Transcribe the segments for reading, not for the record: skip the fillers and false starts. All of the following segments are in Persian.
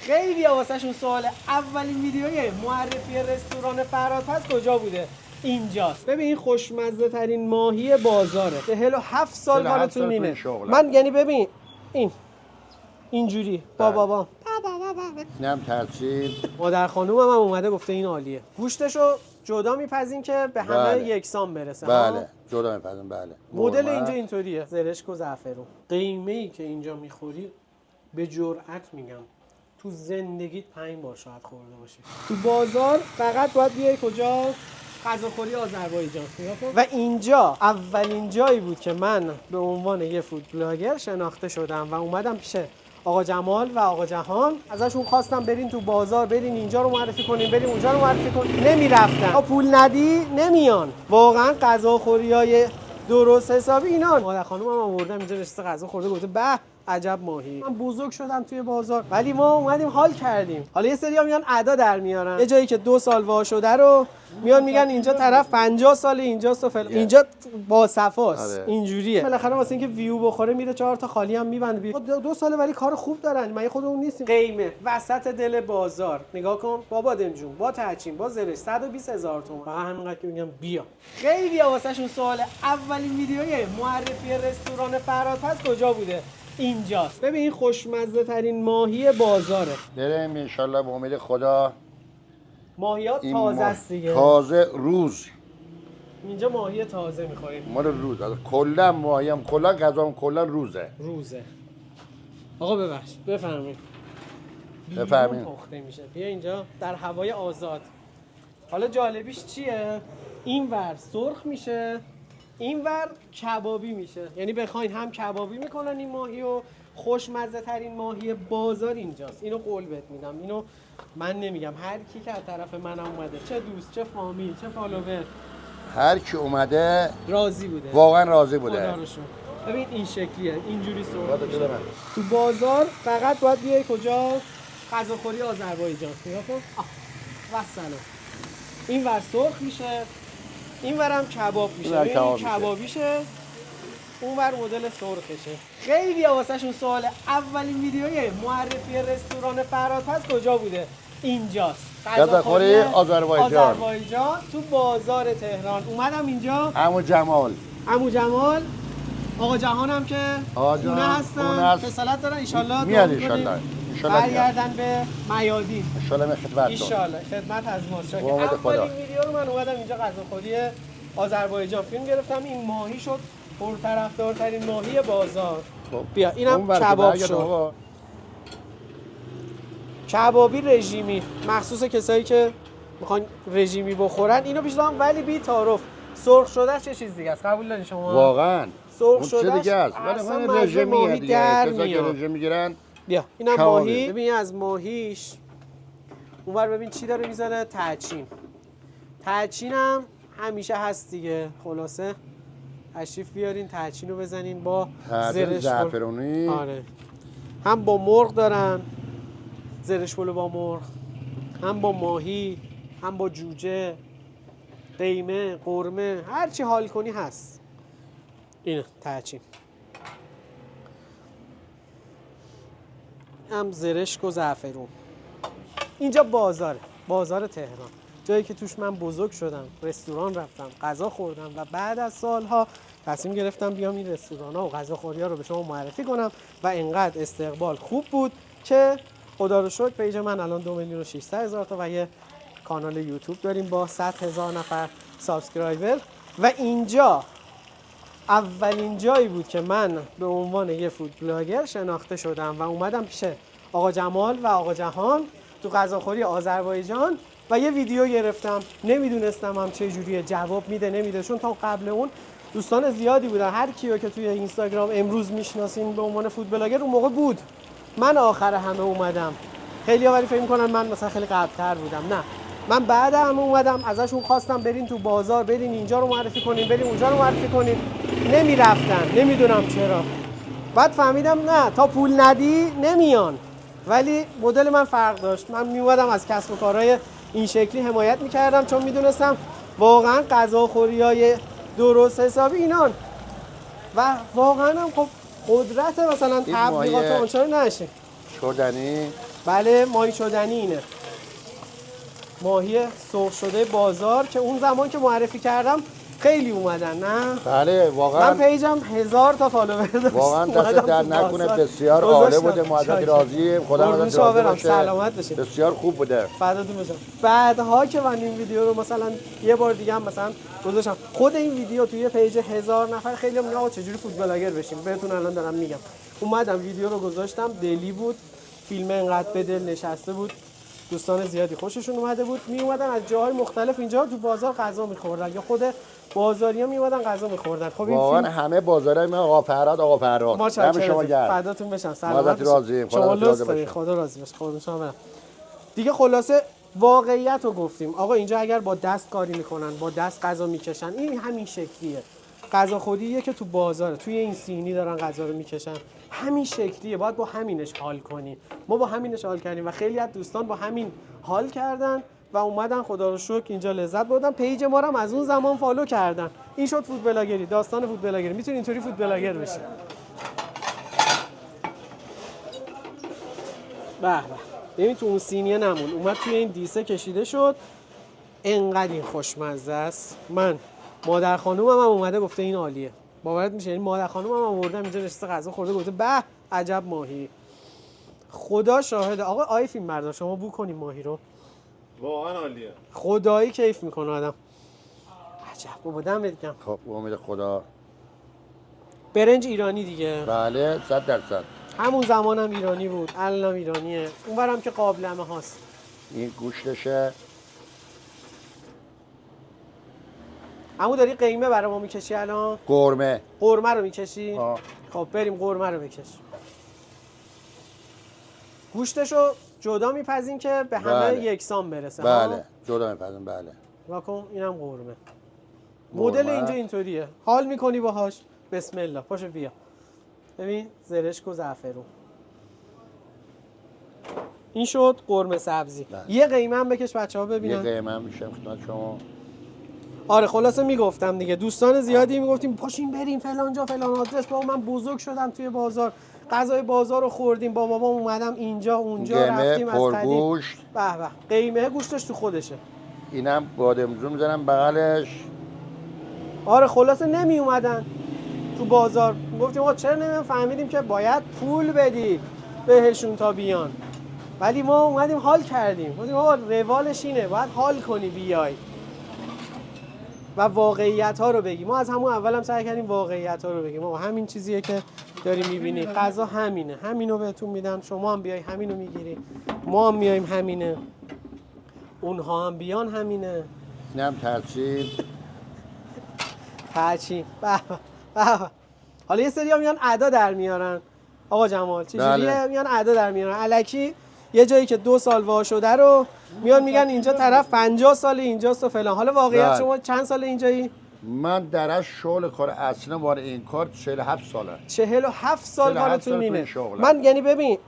خیلی واسهشون سواله اولین ویدیوی معرفی رستوران فرادپس کجا بوده؟ اینجاست. ببین این خوشمزه ترین ماهی بازاره. 47 سال کارتون اینه. من یعنی ببین اینجوری بابا اینم ترچیب. مادر خانومم هم اومده گفته این عالیه. گوشتشو جدا میپزین که به همه بله. یکسان برسه. بله جدا میپزین. بله مدل اینجا اینطوریه، زرشک و زعفرون. قیمه‌ای که اینجا میخوری به جرئت میگم تو زندگیت 5 بار شاید خورده باشی. تو بازار فقط باید بیای کجا؟ غذاخوری آذربایجان. و اینجا اولین جایی بود که من به عنوان یه فود بلاگر شناخته شدم و اومدم پیش آقا جمال و آقا جهان. ازشون خواستم برین تو بازار، برین اینجا رو معرفی کنین، برین اونجا رو معرفی کنین. نمیرفتن. تا پول ندی نمیان. واقعا غذاخوریای درست حسابی اینان. مادر خانومم آوردم اینجا نشسته غذا خورده گفته به عجب ماهی. من بزرگ شدم توی بازار ولی ما اومدیم حال کردیم. حالا یه سری‌ها میان ادا در میارن. یه جایی که 2 سال وا شده رو میان میگن اینجا طرف 50 سال اینجاست و فلان. اینجا با صفاست. اینجوریه. بالاخره واسه اینکه ویو بخوره میره 4 تا خالی هم میبنده. 2 ساله ولی کار خوب دارن. من خودمون نیستیم. قیمه وسط دل بازار. نگاه کن بابا دمجون با ترچین با زرش 120,000 تومان. فقط همینقدر که میگم بیا. خیلی واسهشون سواله اولین ویدیوی معرفی رستوران فرادپس کجا بوده؟ اینجاست. ببین این خوشمزه ترین ماهی بازاره. بریم ان شاءالله به امید خدا. ماهیات تازه است دیگه. تازه روز. اینجا ماهی تازه می‌خوریم. ما روز کلا ماهیم کلا غذام کلا روزه. آقا ببخش بفرمایید. بفرمایید. پخته میشه. بیا اینجا در هوای آزاد. حالا جالبیش چیه؟ این ور سرخ میشه، این ور کبابی میشه. یعنی بخواین هم کبابی میکنن این ماهی و خوشمزه ترین ماهی بازار اینجاست. اینو قول بهت میدم. اینو من نمیگم، هر کی که از طرف من اومده، چه دوست چه فامیل چه فالوور، هر کی اومده راضی بوده. واقعا راضی بوده. خدا رو شکر. ببین این شکلیه، اینجوری سرخ میشه. تو بازار فقط باید بیای کجا؟ غذاخوری آذربایجان. نگاه کن. و سلام. این ور سرخ میشه، این ورم کباب میشه. این کبابیشه، اون ور مدل سرخشه. خیلی واسهشون سواله اولین ویدیوی معرفی رستوران فرادپس کجا بوده؟ اینجاست. غذاخوری آذربایجان تو بازار تهران. اومدم اینجا. عمو جمال آقا جهانم که خونه هستن، رسالت دارن. ایشالله میاد ایشالله برگردن به میادین. ایشالله خدمت. ایشالله خدمت از ماست. اولین ویدیو رو من اومدم اینجا غذاخوری آذربایجان فیلم گرفتم. این ماهی شد پرطرفدارترین ماهی بازار. بیا اینم کباب شد. کبابی رژیمی، مخصوص کسایی که میخوان رژیمی بخورن اینو پیشنهاد، ولی بی تعارف. سرخ شده چه چیز دیگه است؟ قبول دارین شما؟ واقعا سرخ شده دیگه است. ولی من رژیمیه دیگه. کسایی که رژیم میگیرن. بیا اینم ماهی. ببین از ماهیش اونور ببین چی داره میذاره. ترچینم همیشه هست دیگه. خلاصه تشریف بیارین ترچین رو بزنین با زرش زعفرونی. آره. هم با مرغ دارن، زرش پلو با مرغ، هم با ماهی، هم با جوجه، قیمه، قرمه، هر چی حال کنی هست. اینه ترچین. هم زرشک و زعفرون. اینجا بازار تهران، جایی که توش من بزرگ شدم، رستوران رفتم، غذا خوردم و بعد از سالها تصمیم گرفتم بیام این رستوران‌ها و غذاخوری‌ها رو به شما معرفی کنم و اینقدر استقبال خوب بود که خدا رو شکر پیج من الان 2,600,000 تا و یه کانال یوتیوب داریم با 100,000 نفر سابسکرایبر. و اینجا اولین جایی بود که من به عنوان یه فود بلاگر شناخته شدم و اومدم پیش آقا جمال و آقا جهان تو غذاخوری آذربایجان و یه ویدیو گرفتم. نمیدونستم هم چه جوریه، جواب میده نمیده، چون تا قبل اون دوستان زیادی بودن. هر کیو که توی اینستاگرام امروز میشناسین به عنوان فود بلاگر اون موقع بود. من آخر همه اومدم. خیلی‌ها ولی فکر می‌کنن من مثلا خیلی قبل‌تر بودم. نه، من بعد همه اومدم. ازشون خواستم برین تو بازار، برین اینجا رو معرفی کنین، برین اونجا رو معرفی کنین. نمیرفتن. نمیدونم چرا. بعد فهمیدم نه، تا پول ندی نمیان. ولی مدل من فرق داشت. من میومدم از کسب و کارهای این شکلی حمایت میکردم، چون میدونستم واقعا غذاخوریای درست حسابی اینان و واقعا هم خب قدرت مثلا تبلیغات آنچنانی نشه. شدنی بله ماهی شدنی اینه، ماهی سرخ شده بازار که اون زمان که معرفی کردم خیلی اومدن. نه بله واقعا من پیجم 1000 تا فالوور داشت. واقعا دست در نکنه، بسیار عالی بوده، ما ازت راضییم، خدا ازت راضی باشه، سلامت باشید، بسیار خوب بوده. فداتون بشم. بعدها که من این ویدیو رو مثلا یه بار دیگه هم مثلا گذاشتم، خود این ویدیو توی پیج 1000 نفر خیلی میگن آقا چجوری فوت بلاگر بشیم، بهتون الان دارم میگم. اومدم ویدیو رو گذاشتم، دلی بود، فیلم انقدر به دل نشسته بود، دوستان زیادی خوششون اومده بود، می اومدن از جاهای مختلف اینجا تو بازار غذا می‌خوردن یا خود بازاری‌ها می اومدن غذا می‌خوردن. خب این واقعا فیلم همه بازارای ما آقا فرهاد ما شما گرد، فداتون بشم، سلامت راضییم، شما لطف دارید، خدا راضی باشه، خدا شما برم. دیگه خلاصه واقعیت رو گفتیم. آقا اینجا اگر با دست کاری میکنن، با دست غذا میکشن، این همین شکلیه. غذا خودیه که تو بازاره، توی این سینی دارن غذا رو میکشن، همین شکلیه. باید با همینش حال کنیم. ما با همینش حال کردیم و خیلی از دوستان با همین حال کردن و اومدن، خدا رو شکر اینجا لذت بردن. پیج ما رو هم از اون زمان فالو کردن. این شد فود بلاگری، داستان فود بلاگری. میتونی اینطوری فود بلاگر بشی. به به. ببین تو اون سینیه نمون، اومد توی این دیسه کشیده شد. انقدر این خوشمزه است. من مادر خانومم هم اومده گفته این عالیه. باورت میشه؟ این مادر خانومم هم آوردم اینجا نشسته غذا خورده، گفته به عجب ماهی. خدا شاهده. آقا آی فیلم بردار شما بو کنیم ماهی رو. واقعا عالیه. خدایی کیف میکنه آدم. عجب بابا دمت گرم. خب امید خدا. برنج ایرانی دیگه. بله 100%. همون زمانم ایرانی بود، الانم ایرانیه. اونورم که قابلمه هاست. این گوشتشه. عمو داری قیمه برای ما میکشی الان؟ قرمه. قرمه رو میکشی؟ آه. خب بریم قرمه رو بکش. گوشتشو جدا میپزین که به همه بله. یکسان برسه. بله جدا میپزین. بله واکن اینم قرمه. مدل اینجا اینطوریه، حال میکنی باهاش. بسم الله پاشو بیا. ببین زرشک و زعفرون. این شد قرمه سبزی. بله. یه قیمه هم بکش بچه‌ها ببینن. یه قیمه هم میشه خدمت شما. آره خلاصه میگفتم دیگه، دوستان زیادی میگفتیم پاشین بریم فلان جا فلان آدرس. بابا من بزرگ شدم توی بازار، غذای بازار رو خوردیم، با بابام اومدم اینجا اونجا رفتیم از قدیم. پرگوشت. به به. قیمه گوشتش تو خودشه. اینم بادمجون میزنم بغلش. آره خلاصه نمی اومدن تو بازار. گفتیم آقا چرا فهمیدیم که باید پول بدی بهشون تا بیان، ولی ما اومدیم حال کردیم. گفتیم آقا روالش اینه، باید حال کنی بیای و واقعیت ها رو بگی. ما از همون اول هم سعی کردیم واقعیت ها رو بگیم. ما همین چیزیه که داری میبینی، غذا همینه، همینو بهتون میدن، شما هم بیای همینو میگیری، ما هم میایم همینه، اونها هم بیان همینه. اینم ترچیب. ترچیب. به به. حالا یه سری ها میان ادا در میارن. آقا جمال چجوریه؟ بله. میان ادا در میارن الکی. یه جایی که 2 سال وا شده رو میان میگن اینجا طرف 50 سال اینجاست و فلان. حالا واقعیت بله. شما چند سال اینجایی؟ من درش شغل کار اصلا وارد این کار 47 ساله. 47 سال 47 کارتون سال تو اینه. این شغلم. من یعنی ببین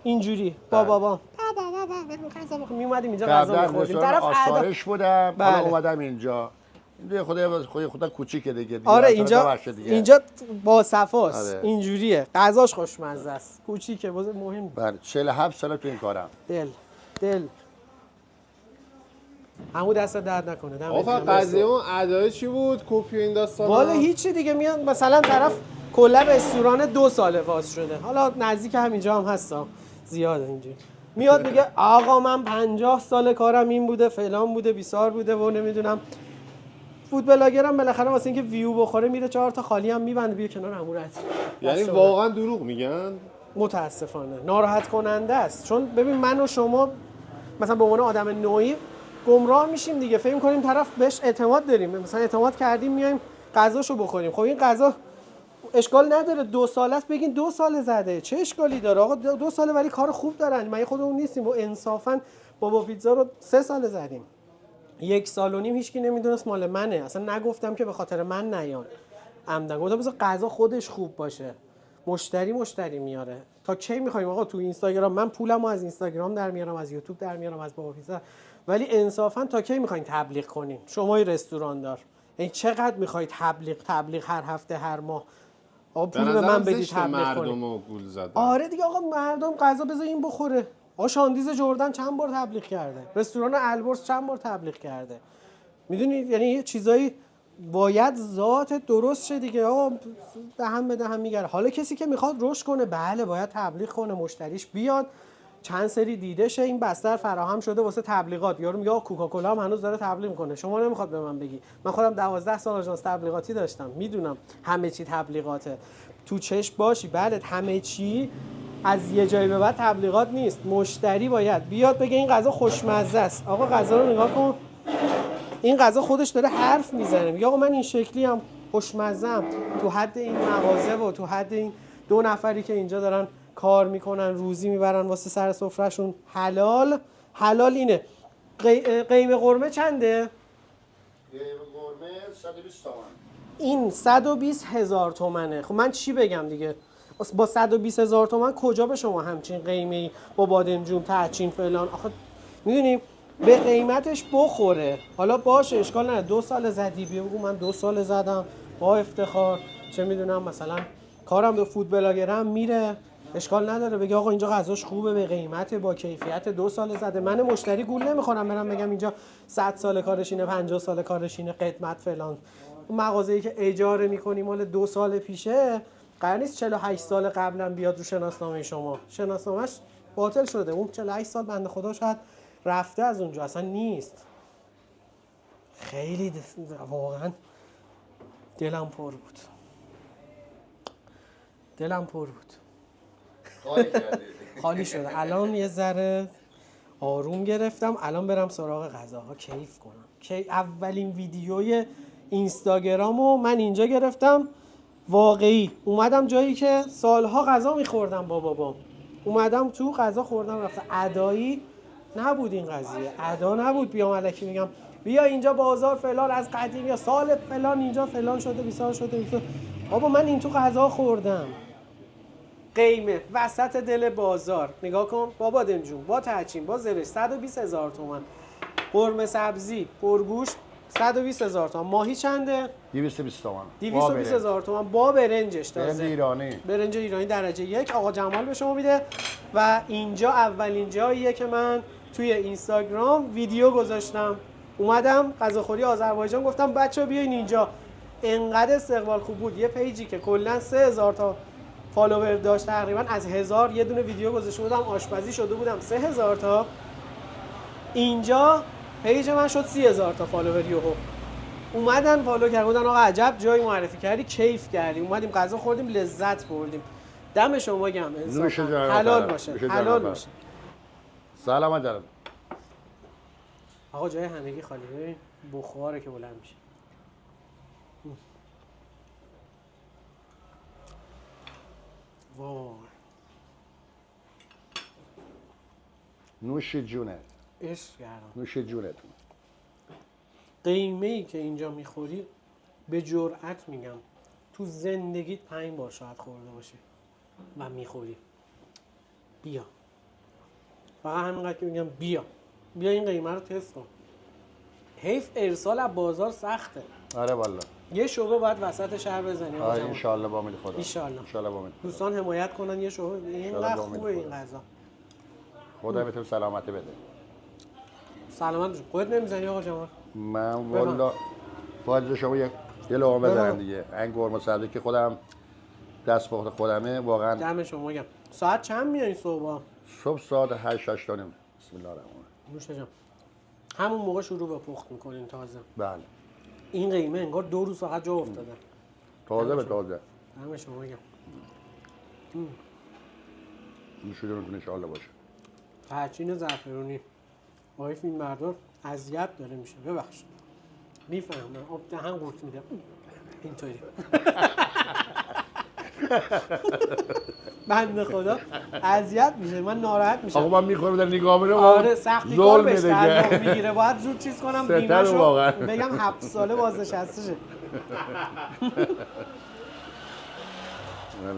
اینجوری با بله. بابا غذا بخوریم، میومدیم اینجا غذا قبلا می‌خوردیم. رستوران طرف آسایش بودم. بله. حالا اومدم اینجا. این خدا کوچیکه دیگه. آره دیگه. اینجا با صفاست. آره. اینجوریه. غذاش خوشمزه است. کوچیکه مهم. بله 47 سال تو این کارم. دل همون دست درد نکنه. آقا فقط قضیه اون ادای چی بود؟ کپی این داستانا؟ والا هیچی دیگه. میاد مثلا طرف کلا رستوران 2 ساله باز شده، حالا نزدیک همینجا هم هستا، زیاده اینجوری. میاد میگه آقا من 50 سال کارم این بوده، فلان بوده، بیسار بوده و نمیدونم. فود بلاگرم بالاخره واسه اینکه ویو بخوره میره 4 تا خالی هم میبنده بیا کنار امورت. یعنی واقعا دروغ میگن؟ متاسفانه ناراحت کننده است. چون ببین من و شما مثلا به عنوان آدم نوعی گمراه میشیم دیگه، فکر می‌کنیم طرف بهش اعتماد داریم، مثلا اعتماد کردیم میایم غذاشو بخوریم. خب این غذا اشکال نداره 2 سال است، بگین 2 سال زده، چه اشکالی داره آقا؟ 2 ساله ولی کار خوب دارن. ما خودمون نیستیم و انصافا بابا پیتزا رو 3 سال زدیم، 1 سال و نیم هیچکی نمیدونست مال منه. اصلا نگفتم که به خاطر من نیان، عمدن گفتم بذار غذا خودش خوب باشه، مشتری میاره. تا کی میخوایم آقا تو اینستاگرام من پولمو از اینستاگرام در میارم، از یوتیوب در میارم، از بابا پیتزا، ولی انصافا تا کی میخواین تبلیغ کنین؟ شمای رستوران دار یعنی چقدر میخواید تبلیغ هر هفته هر ماه؟ آقا پول به من بدید تبلیغ مردم کنید. رو گول زدن. آره دیگه آقا مردم غذا بذار این بخوره. آقا شاندیز جردن چند بار تبلیغ کرده، رستوران البرز چند بار تبلیغ کرده. میدونید یعنی یه چیزایی باید ذات درست شه دیگه. آقا دهن به دهن میگره. حالا کسی که میخواد رشد کنه بله باید تبلیغ کنه، مشتریش بیاد، چند سری دیده شه، این بستر فراهم شده واسه تبلیغات. یارو میگه کوکاکولا هم هنوز داره تبلیغ میکنه، شما نمیخواد به من بگی. من خودم 12 سال آژانس تبلیغاتی داشتم، میدونم همه چی تبلیغاته. تو چشم باشی بله، همه چی از یه جایی به بعد تبلیغات نیست. مشتری باید بیاد بگه این غذا خوشمزه است. آقا غذا رو نگاه کن، این غذا خودش داره حرف میزنه، میگه آقا من این شکلی هم خوشمزه‌ام، تو حد این مغازه و تو حد این 2 نفری که اینجا دارن کار میکنن روزی میبرن واسه سر سفرهشون حلال اینه. قیم قرمه چنده؟ قیم قرمه 120 تومن. این 120,000 تومنه. خب من چی بگم دیگه؟ با 120,000 تومن کجا به شما همچین قیمه‌ای با بادمجون تحچین فلان؟ آخه میدونیم به قیمتش بخوره. حالا باشه اشکال نداره، 2 سال زدی بیا بگو من 2 سال زدم با افتخار، چه میدونم مثلا کارم به فود بلاگرم میره، اشکال نداره بگه آقا اینجا غذاش خوبه به قیمت با کیفیت 2 سال زده. من مشتری گول نمیخورم برم بگم اینجا 100 سال کارشینه 50 سال کارشینه قدمت فلان. اون مغازه‌ای که اجاره می‌کنی مال 2 سال پیشه قرار نیست 48 سال قبلا بیاد رو شناسنامه شما، شناسنامه‌اش باطل شده، اون 48 سال بنده خدا شاید رفته از اونجا اصلا نیست. خیلی واقعا دلم پر بود، دلم پر بود. خالی شده. الان یه ذره آروم گرفتم، الان برم سراغ غذاها کیف کنم. اولین ویدیوی اینستاگرامو من اینجا گرفتم، واقعی اومدم جایی که سالها غذا میخوردم با بابام، اومدم تو غذا خوردم رفتم. ادایی نبود این قضیه، ادا نبود بیام الکی میگم بیا اینجا بازار فلان از قدیم یا سال فلان اینجا فلان شده بیسار شده بیسار. بابا من این تو غذا خوردم، قیمه وسط دل بازار نگاه کن، با بادمجون با تحچین با زرش 120,000 تومان، قرمه سبزی پرگوشت 120,000 تومان. ماهی چنده؟ 220 تومن. 220,000 تومان با برنجش تازه. برنج ایرانی. برنج ایرانی درجه 1 آقا جمال به شما میده. و اینجا اولین جاییه که من توی اینستاگرام ویدیو گذاشتم، اومدم غذاخوری آذربایجان گفتم بچه‌ها بیاین اینجا. انقدر استقبال خوب بود، یه پیجی که کلا 3,000 تا فالوور داشت تقریبا از 1000 یه دونه ویدیو گذاشته بودم آشپزی شده بودم 3000 تا، اینجا پیج من شد 30,000 تا فالوور یهو اومدن فالو کردن، گفتن آقا عجب جایی معرفی کردی، کیف کردیم، اومدیم غذا خوردیم لذت بردیم. دم شما گرم، حلال باشه، حلال باشه. سلام جناب. آقا جای همگی خالی، ببین بخاره که بلند میشه. وای نوش جونه، عشق کردم. نوش جونتون. قیمه‌ای که اینجا میخوری به جرئت میگم تو زندگیت 5 بار شاید خورده باشی و میخوری. بیا فقط همینقدر که میگم بیا این قیمه رو تست کن. حیف ارسال از بازار سخته. آره والا یه شعبه باید وسط شهر بزنی. آره ان شاء الله با امید خدا. ان شاء الله با امید. دوستان حمایت کنن یه شعبه اینقدر خوبه این غذا. خدا بهتون سلامتی بده. سلامت باشی. خودت نمیزنی آقا جمال؟ من والا باید شما یه لقمه بزنم دیگه. این قرمه سبزی که خودم دست پخت خودمه واقعا. دم شما گرم. ساعت چند میای صبح؟ صبح ساعت 8 بسم الله الرحمن الرحیم. نوش جان. همون موقع شروع به پخت میکنین تازه؟ بله. این قیمه انگار 2 روز فقط جا افتاده. تازه به تازه. دم شما گرم. نوش جونتون ان شاء الله باشه. تحچین زعفرونی. آقای فیلم بردار اذیت داره میشه، ببخشید. میفهمم. آب دهن قورت میده. اینطوری. بنده خدا اذیت میشه، من ناراحت میشم. آقا من میخورم در نگاه میره. آره سختی کار بهش تعلق میگیره، باید زود چیز کنم بیمه‌شو بگم 7 ساله بازنشسته شه.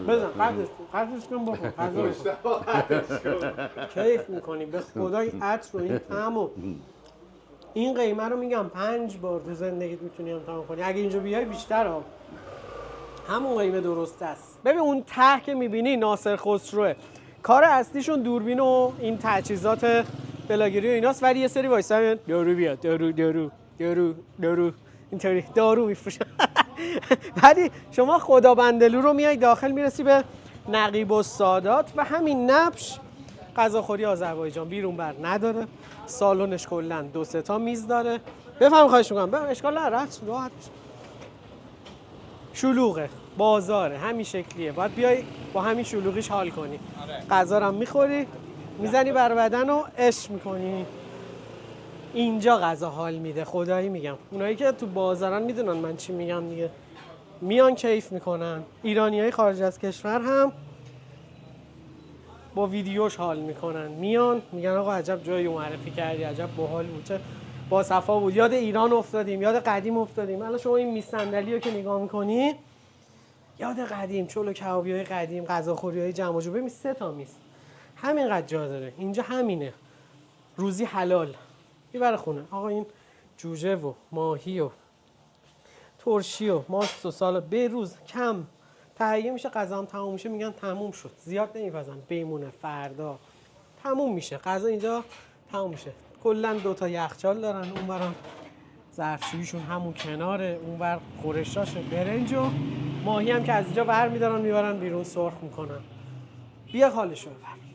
بزن قطعش کن بخور. کیف میکنی به خدا. این عطر رو این طعمو این قیمه رو میگم 5 بار تو زندگیت میتونی امتحان کنی. اگه اینجا بیای بیشتر ها همون قیمه درست است. ببین اون ته که میبینی ناصر خسروه، کار اصلیشون دوربین و این تجهیزات بلاگیری و ایناست، ولی یه سری وایسا دارو بیاد، دارو اینطوری دارو میفروشن. ولی شما خدا بندلو رو میای داخل میرسی به نقیب السادات و همین نبش غذاخوری آذربایجان بیرون بر نداره. سالنش کلا 2-3 تا میز داره. بفهم خواهش میکنم. بفهم اشکال نداره، راحت شلوغه، بازاره، همین شکلیه. باید بیای با همین شلوغیش حال کنی. غذا رو میخوری، میزنی بر بدن و عشق میکنی. اینجا غذا حال میده، خدایی میگم. اونایی که تو بازارن میدونن من چی میگم دیگه. میان کیف میکنن. ایرانیای خارج از کشور هم با ویدیوش حال میکنن. میان میگن آقا عجب جایی معرفی کردی، عجب باحال بود، چه با صفا بود، یاد ایران افتادیم، یاد قدیم افتادیم. الان شما این میز صندلی رو که نگاه میکنی، یاد قدیم، چلو کبابیای قدیم، غذاخوریای جمع و جور. ببین 3 تا میز همینقدر جا داره. اینجا همینه، روزی حلال میبره خونه. آقا این جوجه و ماهی و ترشی و ماست و سالاد به روز کم تهیه میشه، غذا هم تموم میشه، میگن تموم شد، زیاد نمیپزن، بمونه فردا تموم میشه غذا. اینجا تموم میشه. کلا 2 تا یخچال دارن، اونورم ظرفشوییشون همون کناره، اونور خورشاشه، برنج و ماهی هم که از اینجا برمیدارن میبرن بیرون سرخ میکنن. بیا حالشو ببر.